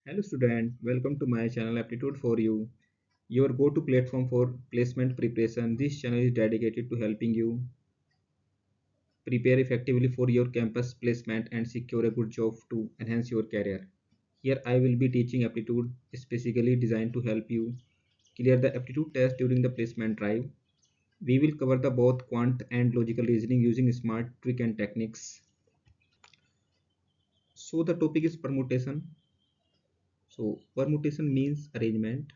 Hello student, welcome to my channel Aptitude for You, your go-to platform for placement preparation. This channel is dedicated to helping you prepare effectively for your campus placement and secure a good job to enhance your career. Here I will be teaching aptitude specifically designed to help you clear the aptitude test during the placement drive. We will cover the both quant and logical reasoning using smart trick and techniques. So the topic is permutation. So permutation means arrangement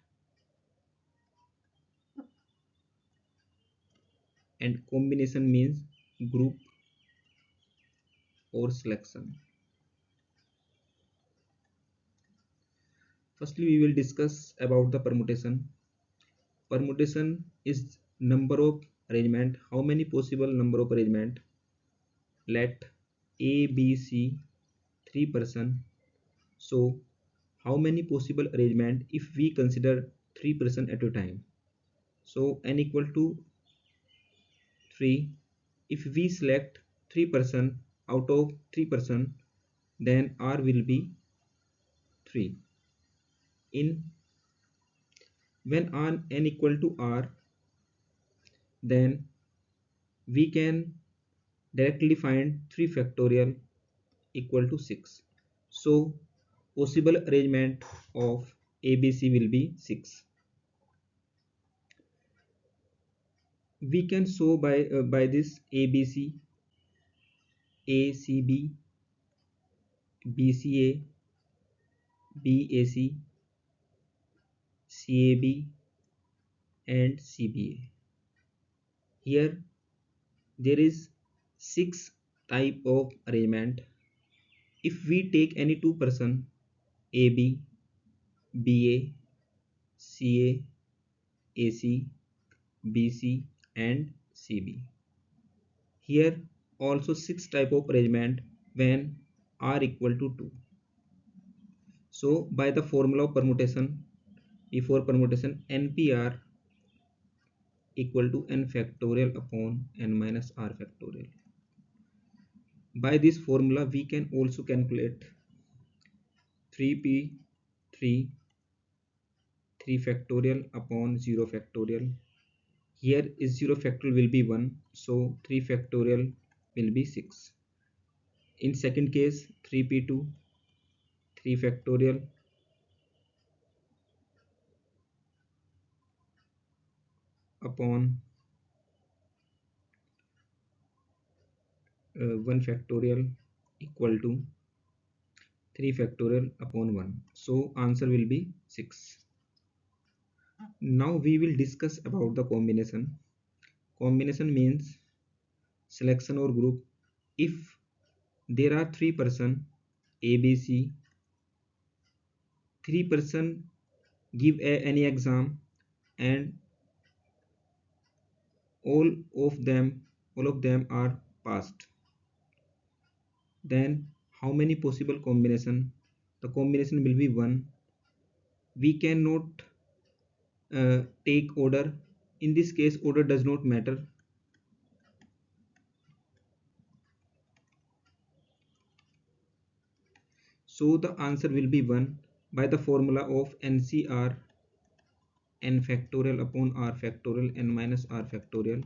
and combination means group or selection. Firstly, we will discuss about the permutation. Permutation is number of arrangement. How many possible number of arrangement? Let A, B, C, three person. So, how many possible arrangement if we consider three person at a time? So, n equal to 3. If we select three person out of three person, then R will be 3. In when n equal to R, then we can directly find 3 factorial equal to 6. So possible arrangement of ABC will be 6. We can show by this ABC, ACB, BCA, BAC, CAB and CBA. Here there is 6 type of arrangement. If we take any two person AB, BA, CA, AC, BC and CB. Here also 6 type of arrangement when R equal to 2. So by the formula of permutation, before permutation NPR equal to n factorial upon n minus R factorial. By this formula we can also calculate 3p3 3 factorial upon 0 factorial. Here is 0 factorial will be 1, so 3 factorial will be 6. In second case 3p2 3 factorial upon 1 factorial equal to 3 factorial upon 1. So answer will be 6. Now we will discuss about the combination. Combination means selection or group. If there are 3 person ABC, 3 person give any exam and all of them are passed, then how many possible combination? The combination will be 1. We cannot take order. In this case order does not matter. So the answer will be 1 by the formula of NCR n factorial upon R factorial n minus R factorial.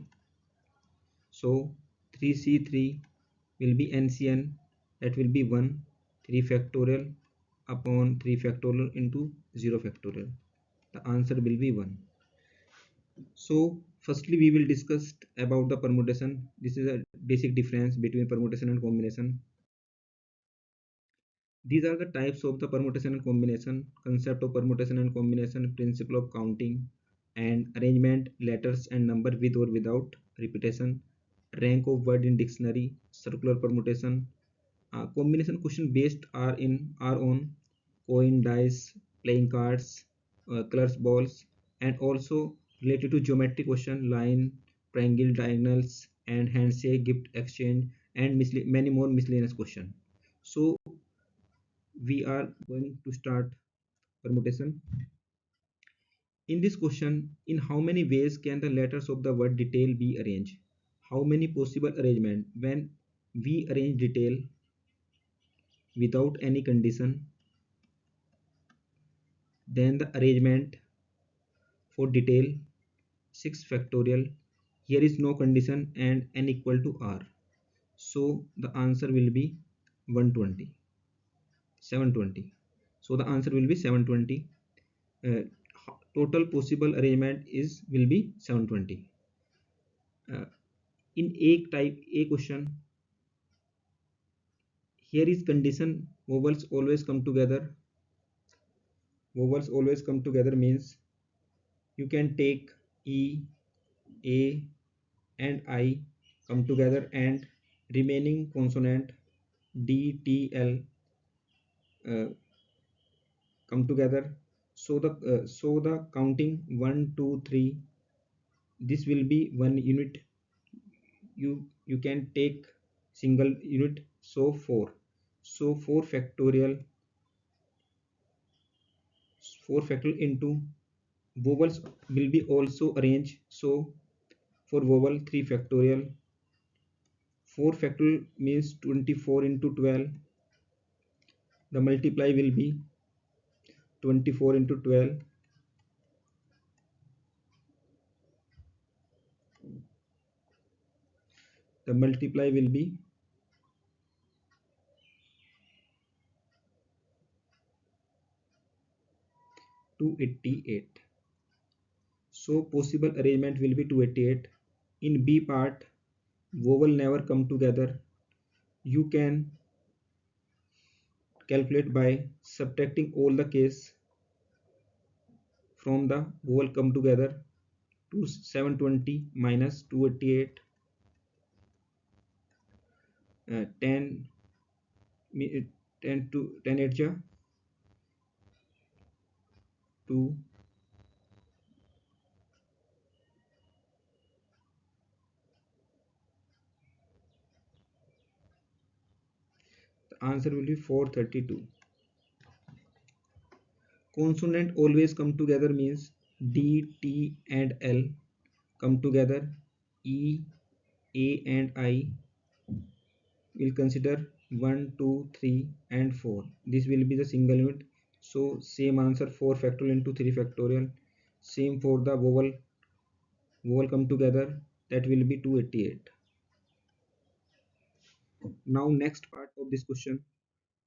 So 3C3 will be NCN, that will be 1, 3 factorial upon 3 factorial into 0 factorial. The answer will be 1. So firstly we will discuss about the permutation. This is a basic difference between permutation and combination. These are the types of the permutation and combination, concept of permutation and combination, principle of counting and arrangement, letters and number with or without repetition, rank of word in dictionary, circular permutation. Combination question based are on coin, dice, playing cards, colors, balls, and also related to geometry question, line, triangle, diagonals, and handshake, gift exchange, and many more miscellaneous question. So we are going to start permutation. In this question, in how many ways can the letters of the word detail be arranged? How many possible arrangement? When we arrange detail without any condition, Then the arrangement for detail 6 factorial. Here is no condition and n equal to r. So the answer will be 120, 720. So the answer will be 720. uh, Total possible arrangement is will be 720. uh, in a question, here is condition vowels always come together. Vowels always come together means you can take e, a and I come together and remaining consonant D, T, L uh, come together. So the counting 1, 2, 3. This will be one unit. You can take single unit. So 4. So 4 factorial into vowels will be also arranged. So for vowel 3 factorial. 4 factorial means 24 into 12. The multiply will be 24 into 12. The multiply will be 288. So possible arrangement will be 288. In B part, vowel never come together. You can calculate by subtracting all the case from the vowel come together. To 720 minus 288, 10 10 to 10 8 ja 2. The answer will be 432. Consonant always come together means D, T and L come together. E, A and I will consider 1, 2, 3 and 4. This will be the single unit. So same answer 4 factorial into 3 factorial. Same for the vowel come together, that will be 288. Now next part of this question,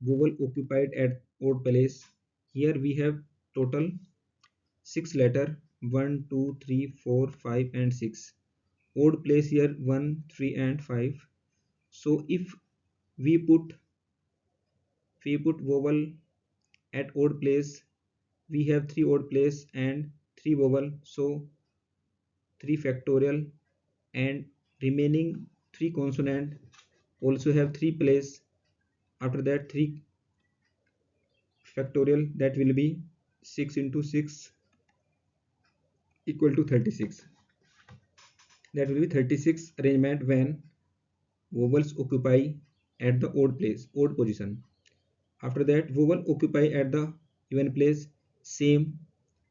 vowel occupied at odd place. Here we have total 6 letter 1, 2, 3, 4, 5 and 6. Odd place here 1, 3 and 5. So if we put vowel at odd place, we have 3 odd place and 3 vowel, so 3 factorial, and remaining 3 consonant also have 3 place. After that 3 factorial, that will be 6 into 6 equal to 36. That will be 36 arrangement when vowels occupy at the odd position. After that vowel occupy at the even place, same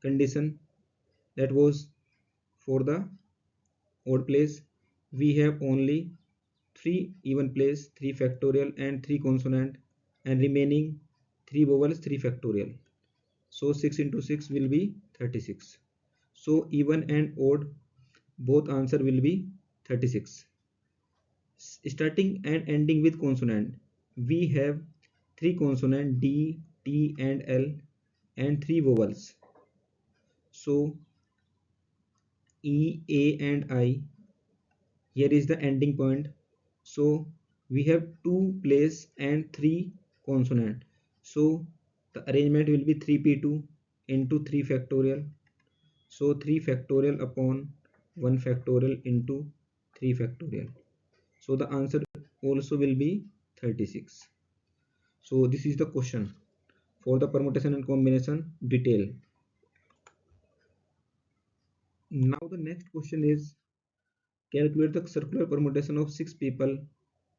condition that was for the odd place. We have only 3 even place, 3 factorial and 3 consonant, and remaining 3 vowels, 3 factorial. So 6 into 6 will be 36. So even and odd both answer will be 36. Starting and ending with consonant, we have 3 consonant D, T and L and 3 vowels. So E, A and I, here is the ending point. So we have 2 place and 3 consonant. So the arrangement will be 3p2 into 3 factorial. So 3 factorial upon 1 factorial into 3 factorial. So the answer also will be 36. So this is the question for the permutation and combination detail. Now the next question is, calculate the circular permutation of 6 people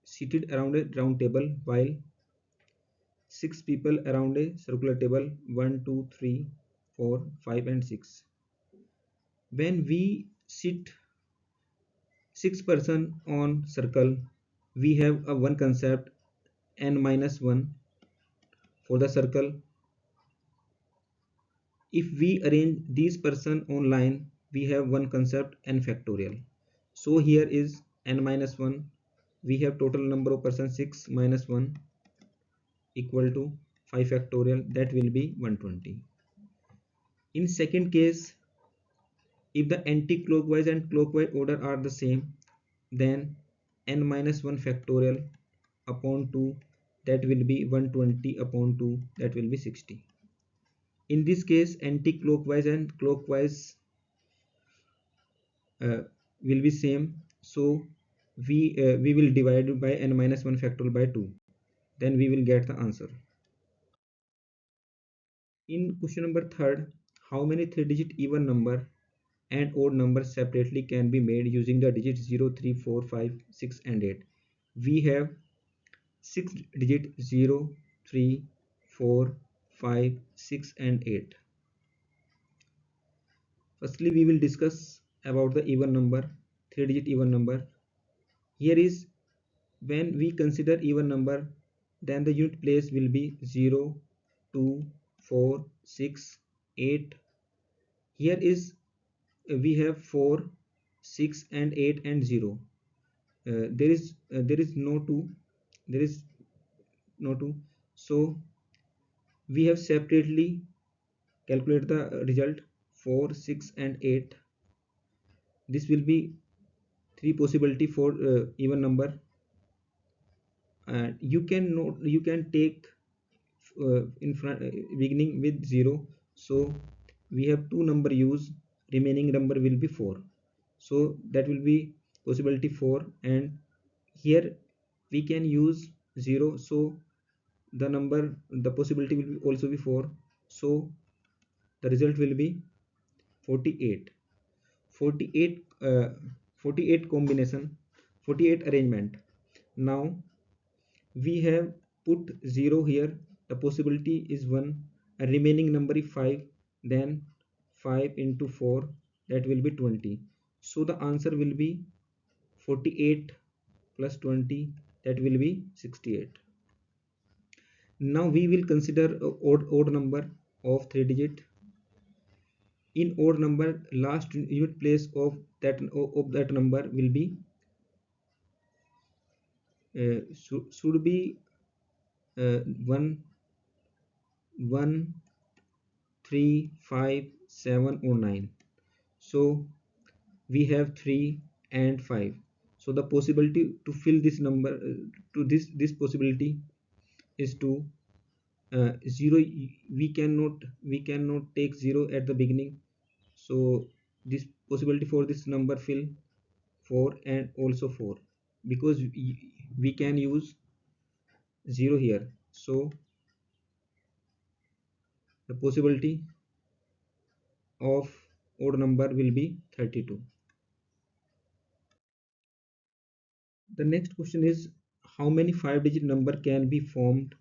seated around a round table while 6 people around a circular table 1, 2, 3, 4, 5 and 6. When we sit 6 person on circle, we have a one concept n minus 1 for the circle. If we arrange these person on line, we have one concept n factorial. So here is n minus 1. We have total number of persons 6 minus 1 equal to 5 factorial, that will be 120. In second case, if the anti-clockwise and clockwise order are the same, then n minus 1 factorial upon 2, that will be 120 upon 2, that will be 60. In this case, anti-clockwise and clockwise uh, will be same, so we will divide by n minus 1 factorial by 2, then we will get the answer. In question number third, how many 3-digit even number and odd numbers separately can be made using the digits 0, 3, 4, 5, 6 and 8? We have 6 digit 0, 3, 4, 5, 6 and 8. Firstly, we will discuss about the even number, 3-digit even number. Here is, when we consider even number, then the unit place will be 0, 2, 4, 6, 8. Here is we have 4, 6 and 8 and 0. There is no 2, there is no 2. So we have separately calculate the result 4, 6 and 8. This will be three possibility for even number. And you can take in front beginning with 0, so we have two number use, remaining number will be 4, so that will be possibility 4. And here we can use 0, so the possibility will be also be 4, so the result will be 48. 48 48 combination, 48 arrangement. Now we have put 0 here, the possibility is 1, a remaining number is 5, then 5 into 4, that will be 20. So the answer will be 48 plus 20, that will be 68. Now we will consider a odd number of 3 digit. In odd number, last unit place of that number will be should be 1, 1, 3, 5, 7 or 9. So we have 3 and 5. So the possibility to fill this number to this possibility is to 0. We cannot take 0 at the beginning, so this possibility for this number fill 4 and also 4, because we can use 0 here, so the possibility of odd number will be 32. The next question is, how many 5-digit number can be formed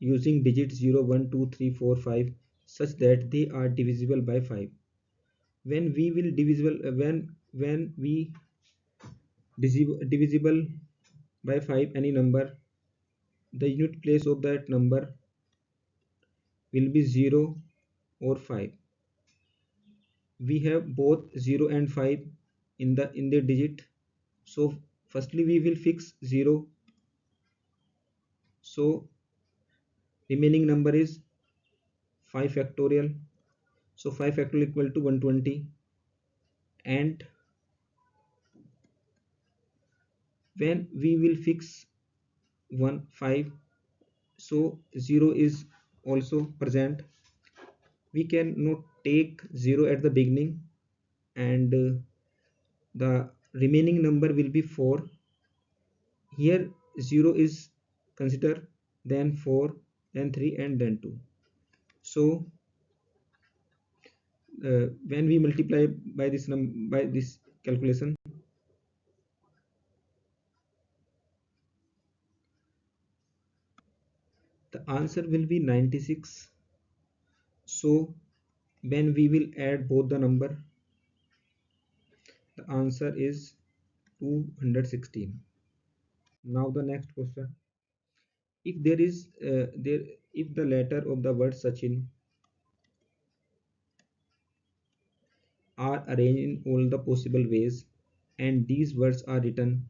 using digits 0, 1, 2, 3, 4, 5 such that they are divisible by 5? When we will divisible when we divisible by 5 any number, the unit place of that number will be 0 or 5. We have both 0 and 5 in the digit, so firstly we will fix 0, so remaining number is 5 factorial, so 5 factorial equal to 120. And when we will fix 1 5, so 0 is also present, we cannot take 0 at the beginning, and the remaining number will be 4. Here 0 is considered, then 4, then 3 and then 2. So when we multiply by by this calculation, the answer will be 96. So when we will add both the number, the answer is 216. Now the next question: if there is if the letter of the word Sachin are arranged in all the possible ways, and these words are written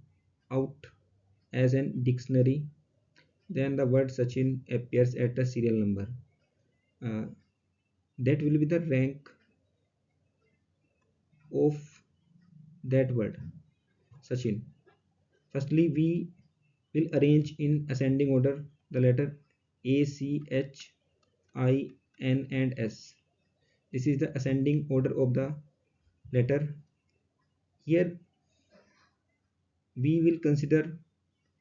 out as an dictionary, then the word Sachin appears at a serial number. Uh, that will be the rank of that word Sachin. Firstly, we will arrange in ascending order the letter A, C, H, I, N, and S. This is the ascending order of the letter. Here we will consider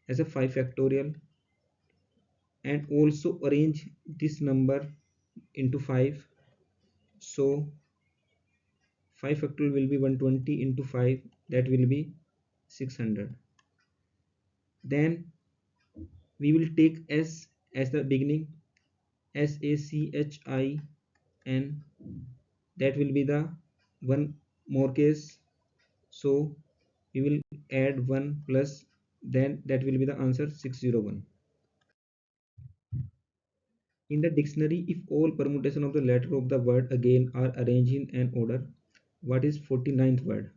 as a 5 factorial and also arrange this number into 5. So 5 factorial will be 120 into 5, that will be 600. Then we will take S as the beginning, SACHIN, that will be the one more case. So we will add 1 plus, then that will be the answer 601. In the dictionary, if all permutation of the letter of the word again are arranged in an order, what is 49th word?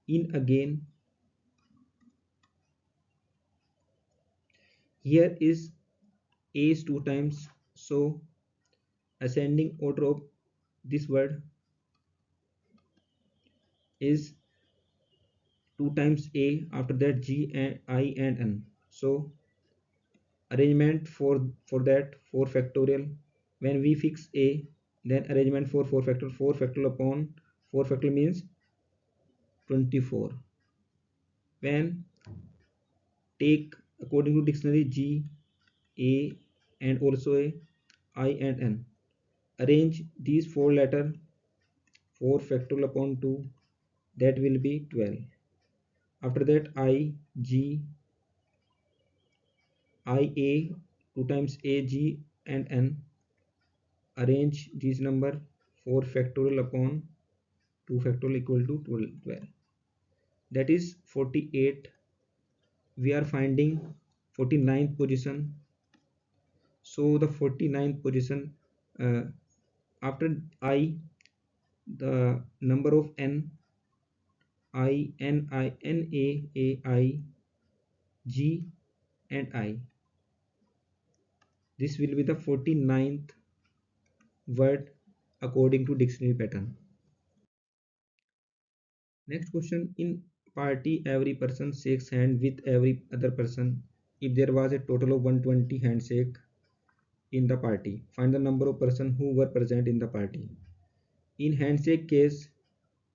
In again, here is A is 2 times, so ascending order of this word is 2 times A, after that G and I and N. So arrangement for that 4 factorial. When we fix A, then arrangement for 4 factorial upon 4 factorial means 24. When take according to dictionary G, A, and also A, I and N, arrange these 4 letter 4 factorial upon 2, that will be 12. After that I, G, I, A, 2 times A, G and N, arrange these number 4 factorial upon 2 factorial equal to 12. That is 48. We are finding 49th position. So the 49th position, uh, after I, the number of N, I, N, I, N, A, I, G and I. This will be the 49th word according to dictionary pattern. Next question, in party every person shakes hand with every other person. If there was a total of 120 handshake in the party, find the number of persons who were present in the party. In handshake case,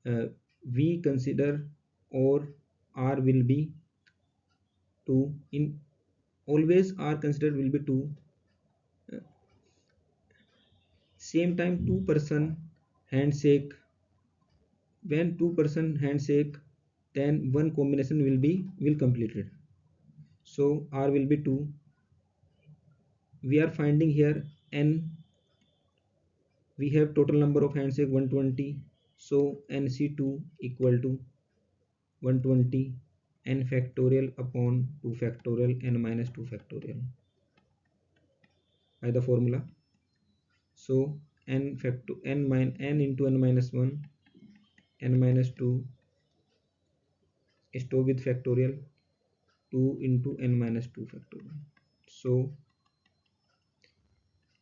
uh, we consider or R will be 2. In always R considered will be 2. Uh, Same time 2-person handshake. When 2-person handshake, then one combination will completed. So R will be 2. We are finding here N. We have total number of handshake 120. So NC2 equal to 120 n factorial upon 2 factorial n minus 2 factorial by the formula. So n factor n into n minus 1, n minus 2 is 2 with factorial, 2 into n minus 2 factorial. So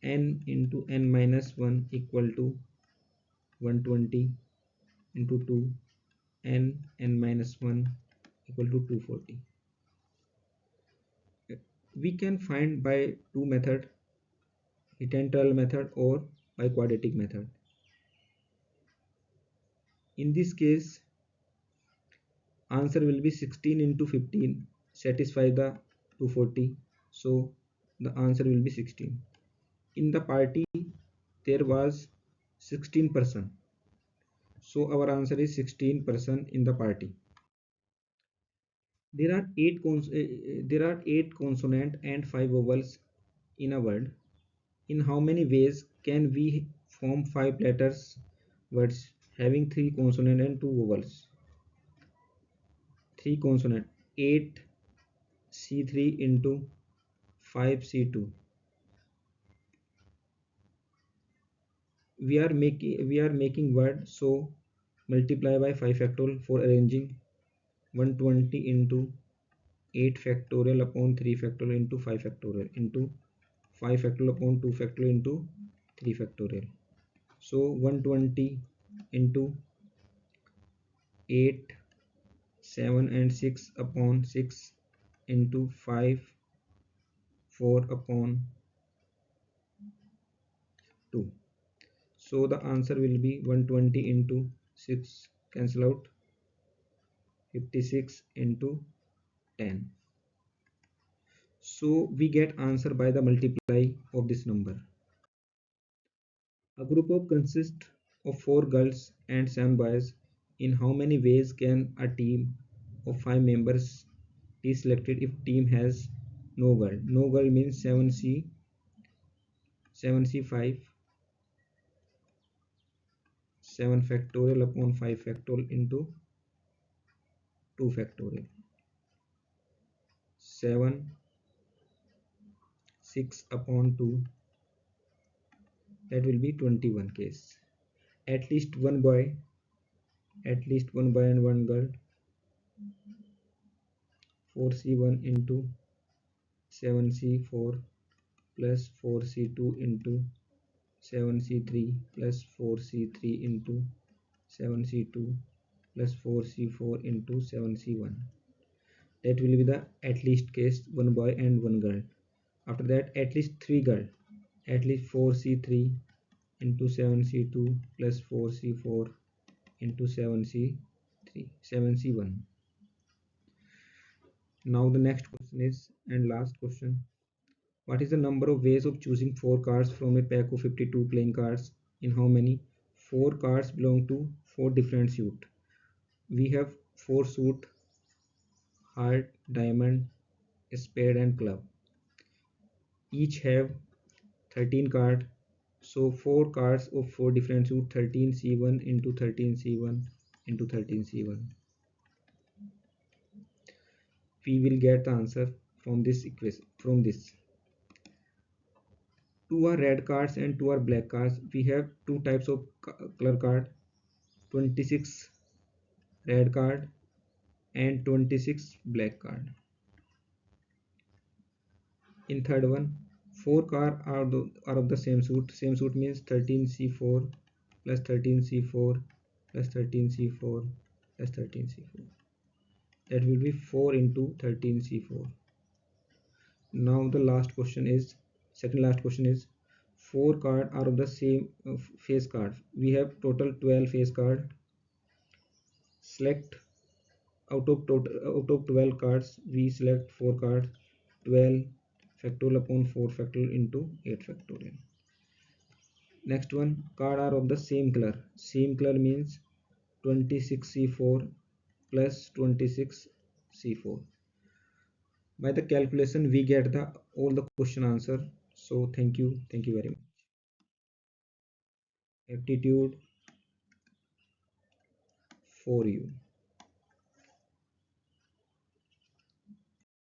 n into n minus 1 equal to 120 into 2, n minus 1 equal to 240. We can find by two method, hit and trial method or by quadratic method. In this case, answer will be 16 into 15 satisfy the 240. So the answer will be 16. In the party there was 16%. So our answer is 16% in the party. There are 8 consonant and 5 vowels in a word. In how many ways can we form 5 letters words having 3 consonant and 2 vowels? 3 consonant, 8 C3 into 5 C2. We are making word, so multiply by 5 factorial for arranging 120 into 8 factorial upon 3 factorial into 5 factorial into 5 factorial upon 2 factorial into 3 factorial. So 120 into 8, 7 and 6 upon 6 into 5, 4 upon 2. So the answer will be 120 into 6 cancel out, 56 into 10. So we get answer by the multiply of this number. A group of consists of 4 girls and 7 boys. In how many ways can a team of 5 members be selected if team has no girl? No girl means 7c5, 7 factorial upon 5 factorial into 2 factorial. 7, 6 upon 2, that will be 21 case. At least one boy, and one girl. 4c1 into 7c4 plus 4c2 into 7c3 plus 4c3 into 7c2 plus 4c4 into 7c1. That will be the at least case, one boy and one girl. After that, at least three girl, at least 4c3 into 7c2 plus 4c4 into 7c1. Now the next question is, and last question, what is the number of ways of choosing 4 cards from a pack of 52 playing cards? In how many? 4 cards belong to 4 different suit. We have 4 suit: heart, diamond, spade and club. Each have 13 cards. So 4 cards of 4 different suit, 13c1 into 13c1 into 13c1. We will get the answer from this equation. From this, 2 are red cards and 2 are black cards. We have 2 types of color card: 26 red card and 26 black card. In third one, 4 cards are of the same suit. Same suit means 13c4 plus 13c4 plus 13c4 plus 13c4. That will be 4 into 13c4. Now the last question is, second last question is, 4 cards are of the same face card. We have total 12 face card. Select out of 12 cards, we select 4 cards. 12 factorial upon 4 factorial into 8 factorial. Next one, card are of the same color. Same color means 26c4 plus 26c4. By the calculation we get the all the question answer. So thank you very much. Aptitude for you.